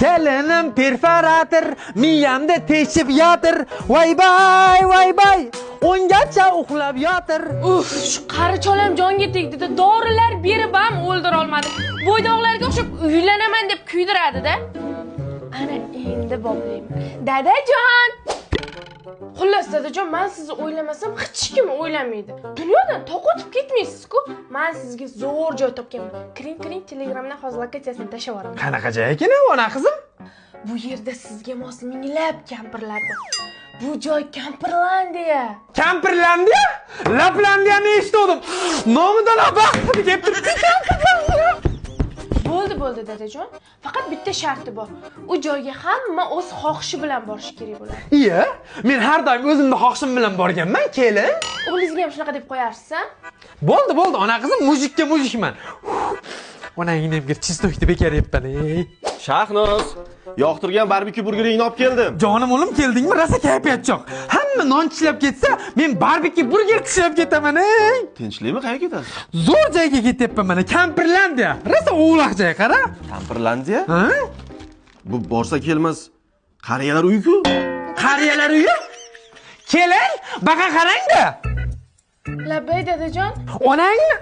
Kelinim perforator, miyamda teshib yotir. Voy bay, ungacha uxlab yotir. Uf, shu qari cholam jonga tegdi-da, dorilar berib ham o'ldira olmadi. Bo'ydoqlarga o'xshab uylanaman deb kuydiradi-da. Ana endi boblayman. Dadajon! Xullas dadajon, men sizni o'ylamasam hech kim o'ylamaydi. Dunyodan to'qotib ketmaysiz-ku. Men sizga zo'r joy topganman. Kiring, Telegramdan hozir lokatsiyasini tashlab yuboraman. Qanaqa joy ekan ona qizim? Bu yerda sizga mos minglab kampirlar bor. Bu joy Kampirlandiya. Kampirlandiya? Laplandiyani eshitdim. Nomidan abaqib ketib Kampirlandiya. Bo'ldi dadajon. Faqat bitta sharti bor. U joyga hamma o'z xohishi bilan borish kerak bo'ladi. Iya, men har doim o'zimning xohishim bilan borganman, kelin. O'g'lingizga ham shunaqa deb qo'yarsiz-a? Bo'ldi, ona qizim, mujikka mujikman. Onangni ham chistoyni bekar yebman. Shahnoz, yoqtirgan barbekyu burgeringni olib keldim. Jonim o'lim, keldingmi? Rosa kayfiyat yo'q. Hamma non tishlab ketsa, men barbekyu burger tishlab ketaman. Tinchlikmi, qayerga ketasiz? Zo'r joyga ketyapman mana, Kampirlandiya. Rosa o'g'loq joy, qara. Kampirlandiya? Ha? Bu borsa kelmas qariyalar uyi-ku. Qariyalar uyi? Kelin, baqa qarang-da. Labbay dadajon. Onangni